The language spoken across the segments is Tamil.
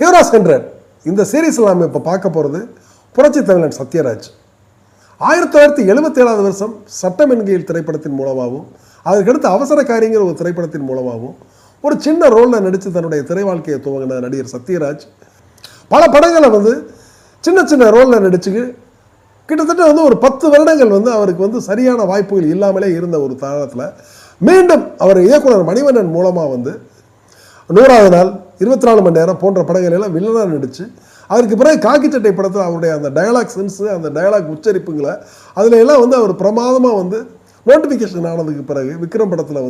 ஹீரோஸ் 100 இந்த சீரீஸில் நாம் இப்போ பார்க்க போகிறது புரட்சி தமிழன் சத்யராஜ். 1977 வருஷம் சட்டம் என்கையில் திரைப்படத்தின் மூலமாகவும் அதற்கடுத்து அவசர காரியங்கிற ஒரு திரைப்படத்தின் மூலமாகவும் ஒரு சின்ன ரோலில் நடித்து தன்னுடைய திரை வாழ்க்கையை துவங்கின நடிகர் சத்யராஜ் பல படங்களை சின்ன சின்ன ரோலில் நடிச்சு கிட்டத்தட்ட ஒரு 10 வருடங்கள் அவருக்கு சரியான வாய்ப்புகள் இல்லாமலே இருந்த ஒரு தருணத்தில் மீண்டும் அவர் இயக்குனர் மணிவண்ணன் மூலமாக 100வது நாள் 24 மணி நேரம் போன்ற படங்கள் எல்லாம் வில்லனாக நடித்து அதற்கு பிறகு காக்கி சட்டை படத்தில் அவருடைய அந்த டயலாக் சென்ஸு அந்த டயலாக் உச்சரிப்புங்களை அதில் எல்லாம் அவர் பிரமாதமாக நோட்டிஃபிகேஷன் ஆனதுக்கு பிறகு விக்ரம் படத்தில்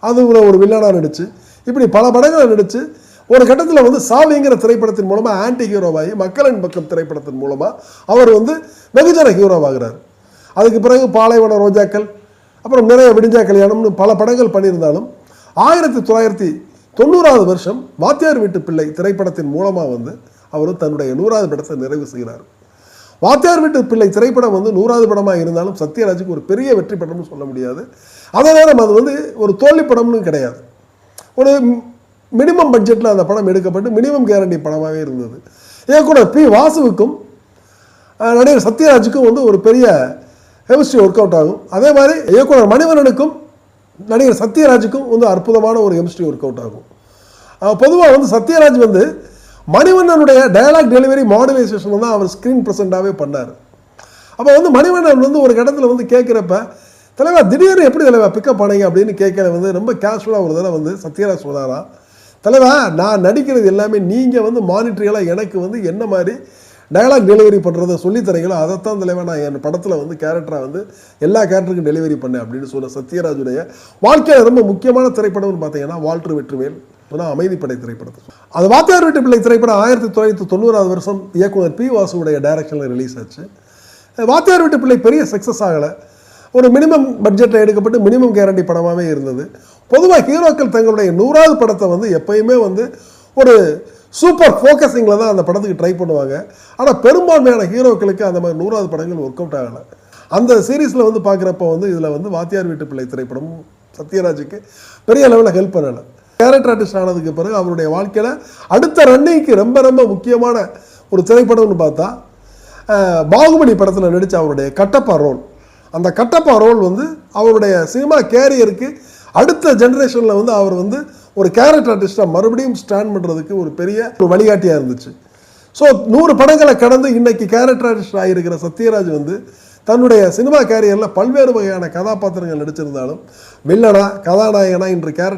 அது ஒரு வில்லனாக நடித்து இப்படி பல படங்களை நடித்து ஒரு கட்டத்தில் சாவிங்கிற திரைப்படத்தின் மூலமாக ஆன்டி ஹீரோவாகி மக்களின் பக்கம் திரைப்படத்தின் மூலமாக அவர் வெகுஜன ஹீரோவாகிறார். அதுக்கு பிறகு பாலைவன ரோஜாக்கள் அப்புறம் நிறைய விடிஞ்சா கல்யாணம்னு பல படங்கள் பண்ணியிருந்தாலும் 1990வது வருஷம் வாத்தியார் வீட்டு பிள்ளை திரைப்படத்தின் மூலமாக அவர் தன்னுடைய 100வது படத்தை நிறைவு செய்கிறார். வாத்தியார் வீட்டு பிள்ளை திரைப்படம் 100வது படமாக இருந்தாலும் சத்யராஜுக்கு ஒரு பெரிய வெற்றி படம்னு சொல்ல முடியாது. அதே நேரம் அது ஒரு தோல்வி படம்னு கிடையாது. ஒரு மினிமம் பட்ஜெட்டில் அந்த படம் எடுக்கப்பட்டு மினிமம் கேரண்டி படமாகவே இருந்தது. இயக்குனர் பி வாசுவுக்கும் நடிகர் சத்யராஜுக்கும் ஒரு பெரிய கெமிஸ்ட்ரி ஒர்க் அவுட் ஆகும். அதே மாதிரி இயக்குனர் மணிவண்ணனுக்கும் நடிகர் சத்யராஜுக்கும் அற்புதமான ஒரு கெமிஸ்ட்ரி ஒர்க் அவுட் ஆகும். பொதுவாக சத்யராஜ் மணிவண்ணனுடைய டயலாக் டெலிவரி மாடுலேஷன் தான் அவர் ஸ்க்ரீன் ப்ரெசென்ட்டாகவே பண்ணார். அப்போ மணிவண்ணன் ஒரு இடத்துல கேட்குறப்ப தலைவா திடீர்னு எப்படி தலைவா பிக்கப் பண்ணீங்க அப்படின்னு கேட்கல ரொம்ப கேஷுவலாக ஒரு தடவை சத்யராஜ் சொன்னாரா, தலைவா நான் நடிக்கிறது எல்லாமே நீங்கள் மானிட்டரிகளாக எனக்கு என்ன மாதிரி டயலாக் டெலிவரி பண்ணுறதை சொல்லித்தரீங்களோ அதைத்தான் தலைவா நான் என் படத்தில் கேரக்டராக எல்லா கேரக்டருக்கும் டெலிவரி பண்ணேன் அப்படின்னு சொன்ன சத்யராஜுடைய வாழ்க்கையில் ரொம்ப முக்கியமான திரைப்படம்னு பார்த்தீங்கன்னா வால்டர் வெற்றிவேல் அமைதிப்படை திரைப்படத்தை. அது வாத்தியார் வீட்டு பிள்ளை திரைப்படம் 1990வது வருஷம் இயக்குனர் பி வாசுடைய டைரக்ஷனில் ரிலீஸ் ஆச்சு. வாத்தியார் வீட்டு பிள்ளை பெரிய சக்ஸஸ் ஆகலை. ஒரு மினிமம் பட்ஜெட்டில் எடுக்கப்பட்டு மினிமம் கேரண்டி படமாகவே இருந்தது. பொதுவாக ஹீரோக்கள் தங்களுடைய 100வது படத்தை எப்பயுமே ஒரு சூப்பர் ஃபோக்கஸிங்கில் தான் அந்த படத்துக்கு ட்ரை பண்ணுவாங்க. ஆனால் பெரும்பான்மையான ஹீரோக்களுக்கு அந்த மாதிரி 100வது படங்கள் ஒர்க் அவுட் ஆகலை. அந்த சீரீஸில் பார்க்குறப்ப இதில் வாத்தியார் வீட்டு பிள்ளை திரைப்படம் சத்யராஜுக்கு பெரிய லெவலில் ஹெல்ப் பண்ணலை. கேரக்டர் ஆர்டிஸ்ட் ஆனதுக்கு பிறகு அவருடைய வாழ்க்கையில் அடுத்த ரன்னிங்க்கு ரொம்ப ரொம்ப முக்கியமான ஒரு திரைப்படம்னு பார்த்தா பாகுபலி படத்தில் நடித்த அவருடைய கட்டப்பா ரோல். அந்த கட்டப்பா ரோல் அவருடைய சினிமா கேரியருக்கு அடுத்த ஜென்ரேஷனில் அவர் ஒரு கேரக்டர் ஆர்டிஸ்டாக மறுபடியும் ஸ்டாண்ட் பண்ணுறதுக்கு ஒரு பெரிய ஒரு வழிகாட்டியாக இருந்துச்சு. ஸோ 100 படங்களை கடந்து இன்னைக்கு கேரக்டர் ஆர்டிஸ்ட் ஆகியிருக்கிற சத்யராஜ் தன்னுடைய சினிமா கேரியரில் பல்வேறு வகையான கதாபாத்திரங்கள் நடிச்சிருந்தாலும் வில்லனா கதாநாயகனா இன்று கேரக்டர்